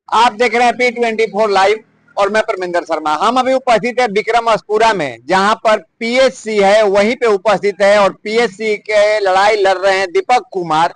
आप देख रहे हैं P24 लाइव और मैं परमिंदर शर्मा। हम अभी उपस्थित है विक्रमपुरा में, जहां पर पीएचसी है, वहीं पे उपस्थित है और पीएचसी के लड़ाई लड़ रहे हैं दीपक कुमार।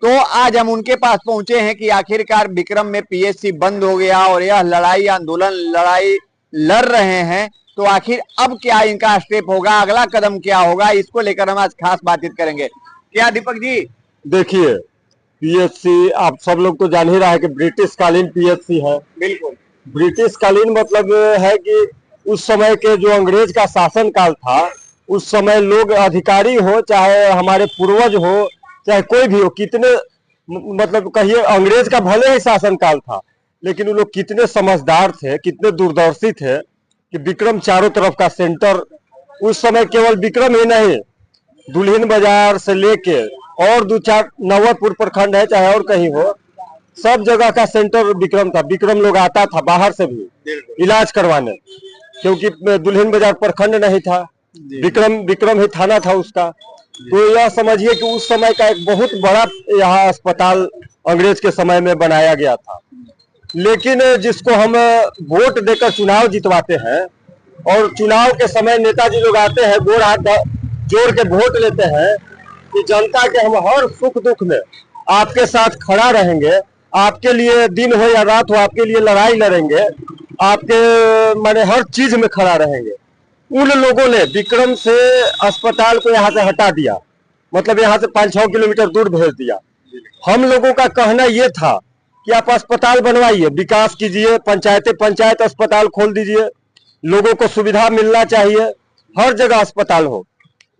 तो आज हम उनके पास पहुंचे हैं कि आखिरकार विक्रम में पीएचसी बंद हो गया और यह लड़ाई आंदोलन लड़ाई लड़ रहे हैं। तो आखिर अब क्या इनका स्टेप होगा, अगला कदम क्या होगा, इसको लेकर हम आज खास बातचीत करेंगे। क्या दीपक जी? देखिए, पीएचसी आप सब लोग तो जान ही रहा है कि ब्रिटिश कालीन पीएचसी है। बिल्कुल। ब्रिटिश कालीन मतलब है कि उस समय के जो अंग्रेज का शासन काल था, उस समय लोग अधिकारी हो चाहे हमारे पूर्वज हो चाहे कोई भी हो, कितने मतलब कहिए अंग्रेज का भले ही शासन काल था, लेकिन वो लोग कितने समझदार थे, कितने दूरदर्शी थे कि विक्रम चारों तरफ का सेंटर, उस समय केवल विक्रम ही नहीं, दुल्हिन बाजार से लेके और दो चार नवतपुर प्रखंड है चाहे और कहीं हो, सब जगह का सेंटर विक्रम था। विक्रम लोग आता था बाहर से भी इलाज करवाने, क्योंकि दुल्हिन बाजार प्रखंड नहीं था, विक्रम ही थाना था उसका। तो यह समझिए कि उस समय का एक बहुत बड़ा यहाँ अस्पताल अंग्रेज के समय में बनाया गया था। लेकिन जिसको हम वोट देकर चुनाव जितवाते हैं और चुनाव के समय नेताजी लोग आते हैं, गोर हाथ जोड़ के वोट लेते हैं कि जनता के हम हर सुख दुख में आपके साथ खड़ा रहेंगे, आपके लिए दिन हो या रात हो आपके लिए लड़ाई लड़ेंगे, आपके माने हर चीज में खड़ा रहेंगे। उन लोगों ने विक्रम से अस्पताल को यहाँ से हटा दिया, मतलब यहाँ से 5-6 किलोमीटर दूर भेज दिया। हम लोगों का कहना यह था कि आप अस्पताल बनवाइए, विकास कीजिए, पंचायत अस्पताल खोल दीजिए, लोगों को सुविधा मिलना चाहिए, हर जगह अस्पताल हो।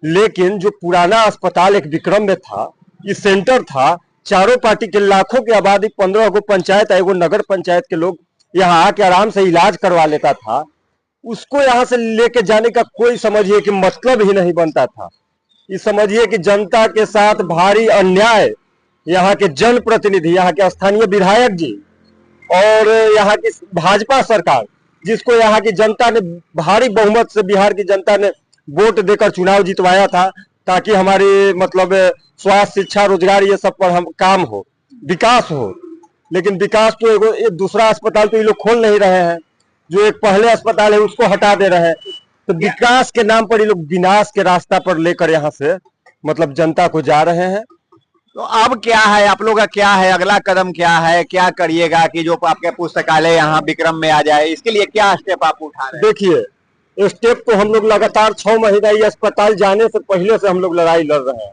लेकिन जो पुराना अस्पताल एक विक्रम में था, ये सेंटर था, चारों पार्टी के लाखों की आबादी, 15 गो पंचायत, एगो नगर पंचायत के लोग यहाँ आके आराम से इलाज करवा लेता था। उसको यहाँ से लेके जाने का कोई समझिए कि मतलब ही नहीं बनता था। ये समझिए कि जनता के साथ भारी अन्याय, यहाँ के जनप्रतिनिधि, यहाँ के स्थानीय विधायक जी और यहाँ की भाजपा सरकार, जिसको यहाँ की जनता ने भारी बहुमत से, बिहार की जनता ने वोट देकर चुनाव जितवाया था, ताकि हमारी मतलब स्वास्थ्य, शिक्षा, रोजगार ये सब पर हम काम हो, विकास हो। लेकिन विकास तो एक दूसरा अस्पताल तो ये लोग खोल नहीं रहे हैं, जो एक पहले अस्पताल है उसको हटा दे रहे हैं। तो विकास के नाम पर ये लोग विनाश के रास्ता पर लेकर यहाँ से मतलब जनता को जा रहे हैं। तो अब क्या है, आप लोग का क्या है, अगला कदम क्या है, क्या करिएगा कि जो आपके पुस्तकालय यहाँ विक्रम में आ जाए, इसके लिए क्या स्टेप आप उठा रहे हैं? देखिए, स्टेप तो हम लोग लगातार 6 महीना ये अस्पताल जाने से पहले से हम लोग लड़ाई लड़ रहे हैं।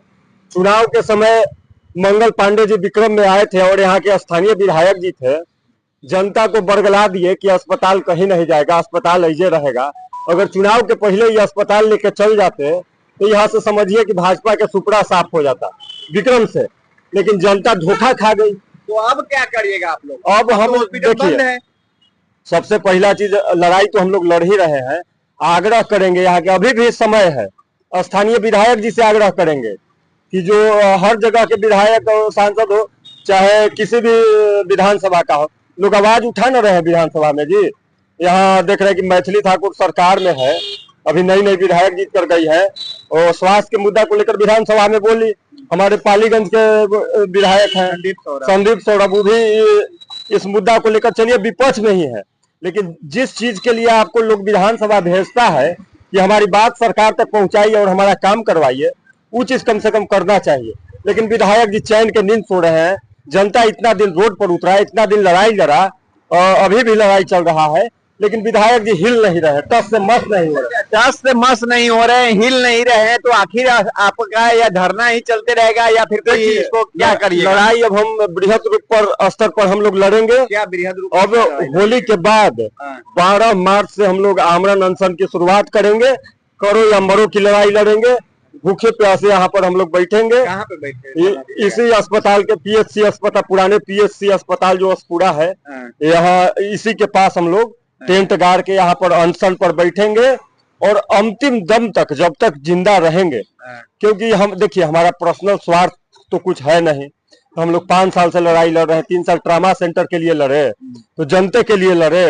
चुनाव के समय मंगल पांडे जी विक्रम में आए थे और यहाँ के स्थानीय विधायक जी थे, जनता को बरगला दिए कि अस्पताल कहीं नहीं जाएगा, अस्पताल ऐसे रहेगा। अगर चुनाव के पहले ये अस्पताल लेके चल जाते तो यहाँ से समझिए कि भाजपा का सुपड़ा साफ हो जाता विक्रम से, लेकिन जनता धोखा खा गई। तो अब क्या करिएगा आप लोग? अब हम देखिए, सबसे पहला चीज, लड़ाई तो हम लोग लड़ ही रहे हैं, आग्रह करेंगे, यहाँ के अभी भी समय है, स्थानीय विधायक जी से आग्रह करेंगे कि जो हर जगह के विधायक और सांसद हो, चाहे किसी भी विधानसभा का हो, लोग आवाज उठा न रहे विधानसभा में जी। यहाँ देख रहे हैं कि मैथिली ठाकुर सरकार में है, अभी नई विधायक जीत कर गई है और स्वास्थ्य के मुद्दा को लेकर विधानसभा में बोली। हमारे पालीगंज के विधायक हैं संदीप सौरभ, वो भी इस मुद्दा को लेकर, चलिए विपक्ष में ही है, लेकिन जिस चीज के लिए आपको लोग विधानसभा भेजता है कि हमारी बात सरकार तक पहुंचाइए और हमारा काम करवाइए, वो चीज कम से कम करना चाहिए। लेकिन विधायक जी चैन के नींद सो रहे हैं। जनता इतना दिन रोड पर उतरा, इतना दिन लड़ाई लड़ा, अभी भी लड़ाई चल रहा है, लेकिन विधायक जी हिल नहीं रहे, टस से मस नहीं हो रहे, हिल नहीं रहे। तो आखिर आपका या धरना ही चलते रहेगा या फिर कोई इसको क्या करिए? लड़ाई अब हम बृहद रूप पर, स्तर पर हम लोग लड़ेंगे। क्या बृहद रूप? अब होली के बाद 12 मार्च से हम लोग आमरण अनशन की शुरुआत करेंगे, करो या मरो की लड़ाई लड़ेंगे। भूखे प्यासे यहाँ पर हम लोग बैठेंगे। कहाँ पे बैठेंगे? इसी अस्पताल के पीएचसी अस्पताल, पुराने पीएचसी अस्पताल जो अस्पुरा है, यहाँ इसी के पास हम लोग टेंट गाड़ के यहाँ पर अनशन पर बैठेंगे और अंतिम दम तक, जब तक जिंदा रहेंगे। क्योंकि हम देखिए, हमारा पर्सनल स्वार्थ तो कुछ है नहीं। हम लोग 5 साल से लड़ाई लड़ रहे हैं, 3 साल ट्रामा सेंटर के लिए लड़े, तो जनता के लिए लड़े।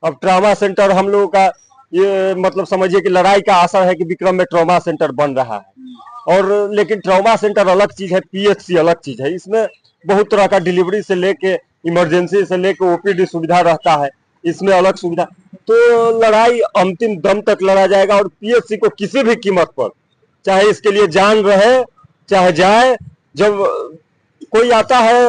अब ट्रामा सेंटर हम लोगों का ये मतलब समझिए कि लड़ाई का असर है कि विक्रम में ट्रॉमा सेंटर बन रहा है। और लेकिन ट्रॉमा सेंटर अलग चीज है, पीएचसी अलग चीज है। इसमें बहुत तरह का डिलीवरी से लेके इमरजेंसी से लेकर ओपीडी सुविधा रहता है, इसमें अलग सुविधा। तो लड़ाई अंतिम दम तक लड़ा जाएगा और पीएससी को किसी भी कीमत पर, चाहे इसके लिए जान रहे चाहे जाए। जब कोई आता है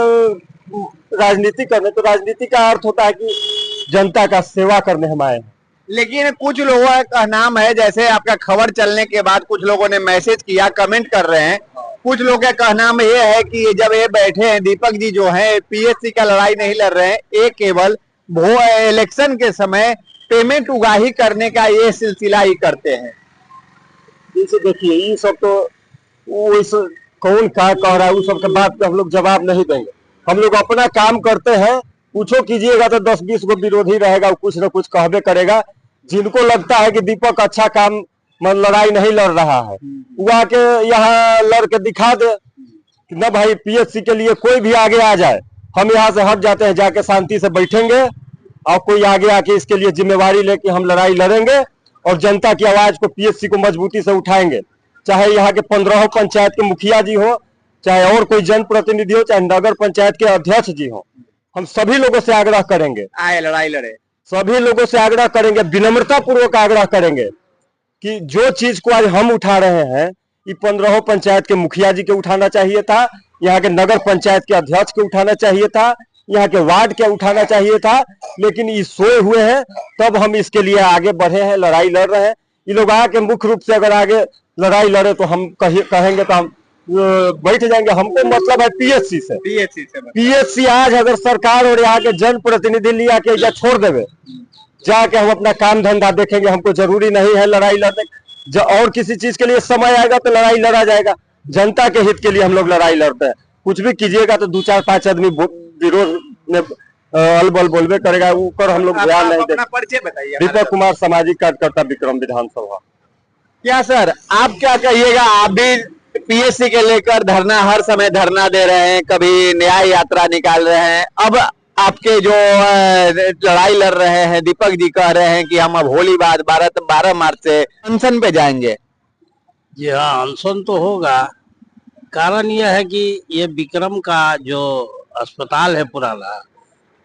राजनीति करने, तो राजनीति का अर्थ होता है कि जनता का सेवा करने हम आए हैं। लेकिन कुछ लोगों का नाम है, जैसे आपका खबर चलने के बाद कुछ लोगों ने मैसेज किया, कमेंट कर रहे हैं, कुछ लोगों का कहना ये है कि जब ये बैठे हैं दीपक जी जो हैं पीएससी का लड़ाई नहीं लड़ रहे हैं, ये केवल इलेक्शन के समय पेमेंट उगाही करने का ये सिलसिला ही करते हैं। जैसे देखिए ये सब तो वो कौन क्या कह रहा है, उस सब के बात पे हम लोग जवाब नहीं देंगे। हम लोग अपना काम करते हैं, पूछो कीजिएगा तो 10-20 को विरोधी रहेगा, कुछ न कुछ कहबे करेगा। जिनको लगता है कि दीपक अच्छा काम लड़ाई नहीं लड़ रहा है, वो आके यहाँ लड़ के दिखा दे कि न भाई पीएससी के लिए कोई भी आगे आ जाए, हम यहाँ से हट जाते हैं, जाके शांति से बैठेंगे और कोई आगे आके इसके लिए जिम्मेवारी लेके हम लड़ाई लड़ेंगे और जनता की आवाज को पीएससी को मजबूती से उठाएंगे। चाहे यहाँ के 15 पंचायत के मुखिया जी हो, चाहे और कोई जनप्रतिनिधि हो, चाहे नगर पंचायत के अध्यक्ष जी हो, हम सभी लोगों से आग्रह करेंगे आए लड़ाई लड़े। सभी लोगों से आग्रह करेंगे, विनम्रता पूर्वक आग्रह करेंगे कि जो चीज को आज हम उठा रहे हैं, ये 15 पंचायत के मुखिया जी के उठाना चाहिए था, यहाँ के नगर पंचायत के अध्यक्ष के उठाना चाहिए था, यहाँ के वार्ड के उठाना चाहिए था, लेकिन ये सोए हुए हैं। तब हम इसके लिए आगे बढ़े हैं, लड़ाई लड़ रहे हैं। ये लोग आके मुख्य रूप से अगर आगे लड़ाई लड़े तो हम कहेंगे तो हम बैठ जाएंगे। हमको मतलब है पीएससी से। पीएससी आज अगर सरकार और यहाँ के जनप्रतिनिधि लिया के या छोड़ देवे, जाके हम अपना काम धंधा देखेंगे, हमको जरूरी नहीं है लड़ाई लड़ने। और किसी चीज के लिए समय आएगा तो लड़ाई लड़ा जाएगा। जनता के हित के लिए हम लोग लड़ाई लड़ते हैं। कुछ भी कीजिएगा तो 2-4-5 आदमी विरोध में अलबल बोलबे करेगा, ऊपर हम लोग ध्यान नहीं देंगे। परिचय बताइए। दीपक कुमार, सामाजिक कार्यकर्ता, विक्रम विधानसभा। क्या सर आप क्या कहिएगा? आप भी पीएससी के लेकर धरना, हर समय धरना दे रहे हैं, कभी न्याय यात्रा निकाल रहे हैं। अब आपके जो लड़ाई लड़ रहे हैं, दीपक जी कह रहे हैं कि हम अब होली बाद 12 मार्च से अनशन पे जाएंगे। जी हाँ, अनशन तो होगा। कारण यह है कि ये विक्रम का जो अस्पताल है पुराना,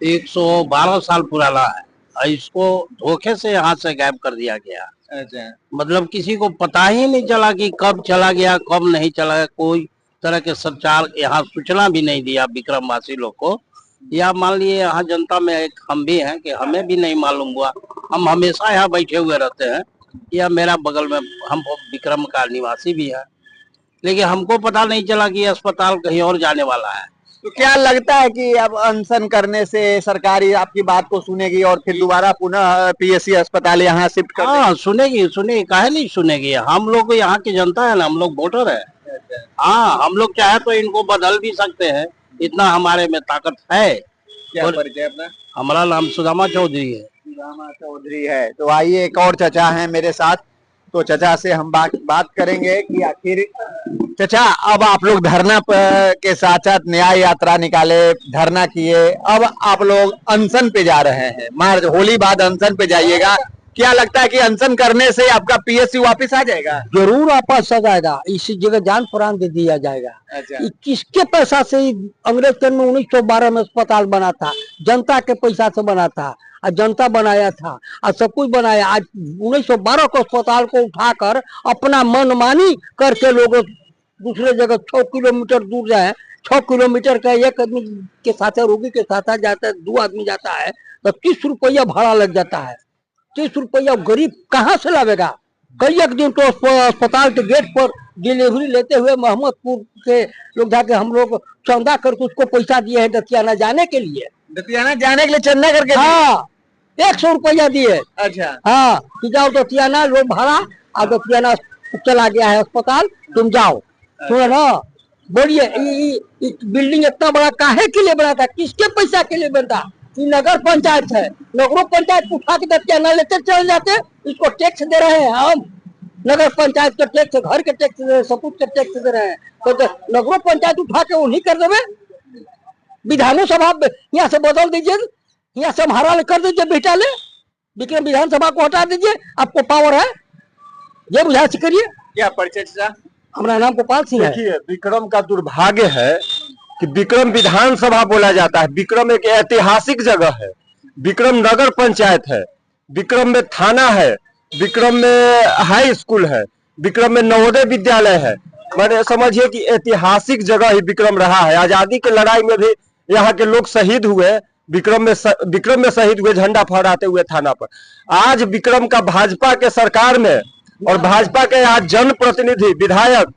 112 साल पुराना है, इसको धोखे से यहाँ से गायब कर दिया गया। अच्छा। मतलब किसी को पता ही नहीं चला कि कब चला गया कब नहीं चला गया। कोई तरह के संचार यहाँ सूचना भी नहीं दिया विक्रम वासी लोग को, या मान लिए यहाँ जनता में एक हम भी हैं कि हमें भी नहीं मालूम हुआ। हम हमेशा यहाँ बैठे हुए रहते हैं, या मेरा बगल में हम विक्रम का निवासी भी है, लेकिन हमको पता नहीं चला कि अस्पताल कहीं और जाने वाला है। तो क्या लगता है कि अब अनशन करने से सरकार आपकी बात को सुनेगी और फिर दोबारा पुनः पीएससी अस्पताल यहाँ शिफ्ट कर? हाँ, सुनेगी काहे नहीं सुनेगी। हम लोग यहाँ की जनता है ना, हम लोग वोटर है। हाँ, हम लोग चाहे तो इनको बदल भी सकते हैं, इतना हमारे में ताकत है। क्या परिचय अपना? हमारा नाम सुदामा चौधरी है। सुदामा चौधरी है। तो आइए एक और चचा हैं मेरे साथ, तो चचा से हम बात करेंगे कि आखिर चचा अब आप लोग धरना के साथ साथ न्याय यात्रा निकाले, धरना किए, अब आप लोग अनशन पे जा रहे हैं। मार्च होली बाद अनशन पे जाइएगा। क्या लगता है कि अनशन करने से आपका पीएससी वापस आ जाएगा? जरूर वापस आ जाएगा। इसी जगह जान प्राण दे दिया जाएगा। अच्छा। किसके पैसा से अंग्रेज के में 1912 में अस्पताल बना था? जनता के पैसा से बना था, और जनता बनाया था और सब कुछ बनाया। आज 1912 को अस्पताल को उठाकर अपना मनमानी करके लोग दूसरे जगह 6 किलोमीटर दूर जाए। 6 किलोमीटर का एक आदमी के साथ, रोगी के साथ जाता है, 2 आदमी जाता है तो 30 रुपया भाड़ा लग जाता है। 30 रुपया गरीब कहाँ से लावेगा? कई एक दिन तो अस्पताल के गेट पर डिलीवरी लेते हुए मोहम्मदपुर के लोग जाके हम लोग चंदा करके उसको पैसा दिए हैं दतियाना जाने के लिए। दतियाना जाने के लिए चंदा करके? हाँ, 100 रुपया दिए। अच्छा। हाँ, कि जाओ दतियाना लो भाड़ा, और दतियाना चला गया है अस्पताल, तुम जाओ। सुनो ना, बोलिए बिल्डिंग इतना बड़ा काहे के लिए बना था? किसके पैसा के लिए बनता? नगर पंचायत है, नगरों पंचायत उठा के दतियाना लेते चले जाते। इसको टैक्स दे रहे हैं हम, नगर पंचायत का टैक्स, घर के टैक्स दे रहे हैं, सब कुछ के टैक्स दे रहे हैं। तो नगरों पंचायत उठा के उन्हीं कर देवे। विधानसभा यहाँ से बदल दीजिए, यहाँ से हमारा कर दीजिए, बेटा ले विक्रम विधानसभा को हटा दीजिए, आपको पावर है, ये बुझा करिए। क्या परिचय? हमारा नाम गोपाल सिंह है। देखिए, विक्रम का दुर्भाग्य है कि विक्रम विधानसभा बोला जाता है। विक्रम एक ऐतिहासिक जगह है, विक्रम नगर पंचायत है, विक्रम में थाना है, विक्रम में हाई स्कूल है, विक्रम में नवोदय विद्यालय है। मैंने समझिए कि ऐतिहासिक जगह ही विक्रम रहा है। आजादी की लड़ाई में भी यहाँ के लोग शहीद हुए, विक्रम में शहीद हुए झंडा फहराते हुए थाना पर। आज विक्रम का भाजपा के सरकार में और भाजपा के आज जनप्रतिनिधि विधायक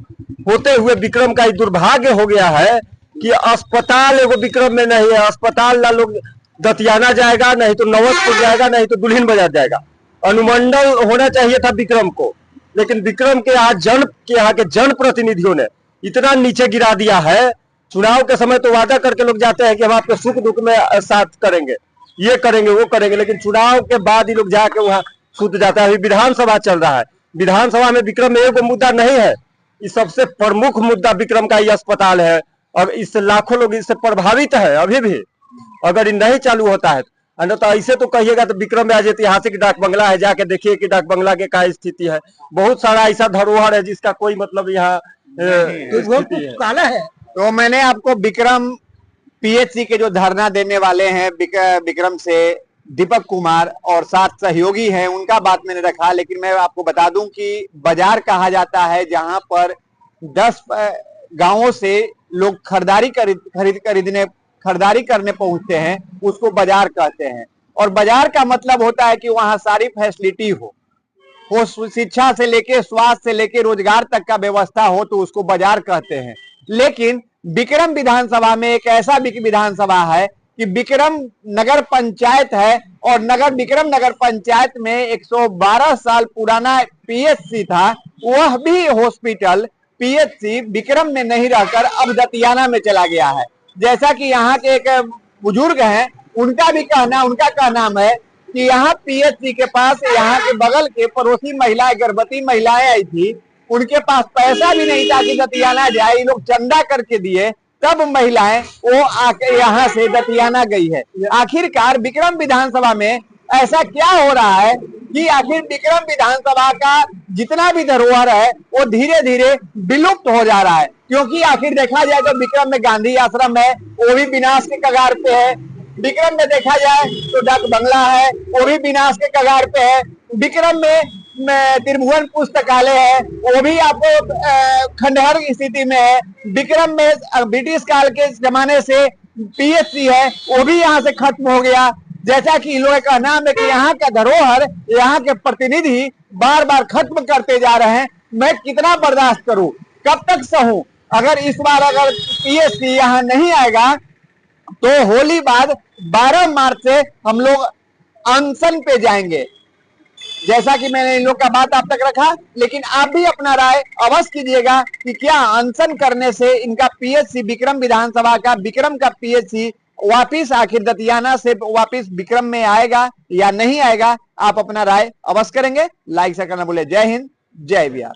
होते हुए विक्रम का दुर्भाग्य हो गया है कि अस्पताल एगो विक्रम में नहीं है। अस्पताल ना लोग दतियाना जाएगा, नहीं तो नवतपुर जाएगा, नहीं तो दुल्हिन बाजार जाएगा। अनुमंडल होना चाहिए था विक्रम को, लेकिन विक्रम के आज यहाँ के जनप्रतिनिधियों ने इतना नीचे गिरा दिया है। चुनाव के समय तो वादा करके लोग जाते हैं कि हम आपके सुख दुख में साथ करेंगे, ये करेंगे वो करेंगे, लेकिन चुनाव के बाद ही लोग जाके वहां छूट जाता है। अभी विधानसभा चल रहा है, विधानसभा में विक्रम में एगो मुद्दा नहीं है। इस सबसे प्रमुख मुद्दा विक्रम का ये अस्पताल है और इससे लाखों लोग इससे प्रभावित है अभी भी, अगर ये नहीं चालू होता है। तो ऐसे तो कहिएगा तो विक्रम में आज ऐतिहासिक डाक बंगला है, जाके देखिए कि डाक बंगला के क्या स्थिति है। बहुत सारा ऐसा धरोहर है जिसका कोई मतलब यहाँ स्थिति है। तो मैंने आपको विक्रम पीएचसी के जो धरना देने वाले हैं विक्रम से दीपक कुमार और साथ सहयोगी हैं, उनका बात मैंने रखा। लेकिन मैं आपको बता दूं कि बाजार कहा जाता है जहां पर 10 गांवों से लोग खरीदारी करने पहुंचते हैं, उसको बाजार कहते हैं। और बाजार का मतलब होता है कि वहां सारी फैसिलिटी हो, शिक्षा से लेके स्वास्थ्य से लेके रोजगार तक का व्यवस्था हो, तो उसको बाजार कहते हैं। लेकिन विक्रम विधानसभा में एक ऐसा विधानसभा है कि विक्रम नगर पंचायत है और विक्रम नगर पंचायत में 112 साल पुराना पीएचसी था। वह भी हॉस्पिटल पीएचसी विक्रम में नहीं रहकर अब दतियाना में चला गया है। जैसा कि यहाँ के एक बुजुर्ग हैं, उनका कहना है कि यहाँ पीएचसी के पास यहाँ के बगल के पड़ोसी महिलाएं, गर्भवती महिलाएं आई थी, उनके पास पैसा भी नहीं था कि दतियाना जाए। ये लोग चंदा करके दिए, तब महिलाएं वो आके यहाँ से दतियाना गई है। आखिरकार विक्रम विधानसभा में ऐसा क्या हो रहा है कि आखिर विक्रम विधानसभा का जितना भी धरोहर है वो धीरे धीरे विलुप्त हो जा रहा है। क्योंकि आखिर देखा जाए तो विक्रम में गांधी आश्रम है, वो भी विनाश के कगार पे है। विक्रम में देखा जाए तो डाक बंगला है, वो भी विनाश के कगार पे है। विक्रम में त्रिभुवन पुस्तकालय है, वो भी आपको खंडहर की स्थिति में है। विक्रम में ब्रिटिश काल के जमाने से पीएचसी है, वो भी यहाँ से खत्म हो गया। जैसा कि लोगों का नाम है कि यहाँ का धरोहर, यहाँ के प्रतिनिधि बार बार खत्म करते जा रहे हैं। मैं कितना बर्दाश्त करूं, कब तक सहूं? अगर इस बार अगर पीएचसी यहाँ नहीं आएगा तो होली बाद 12 मार्च से हम लोग अनशन पे जाएंगे। जैसा कि मैंने इन लोग का बात आप तक रखा, लेकिन आप भी अपना राय अवश्य कीजिएगा कि क्या अनशन करने से इनका पीएचसी विक्रम विधानसभा का विक्रम का पीएचसी वापिस आखिर दतियाना से वापिस विक्रम में आएगा या नहीं आएगा। आप अपना राय अवश्य करेंगे, लाइक शेयर करना भूले। जय हिंद, जय बिहार।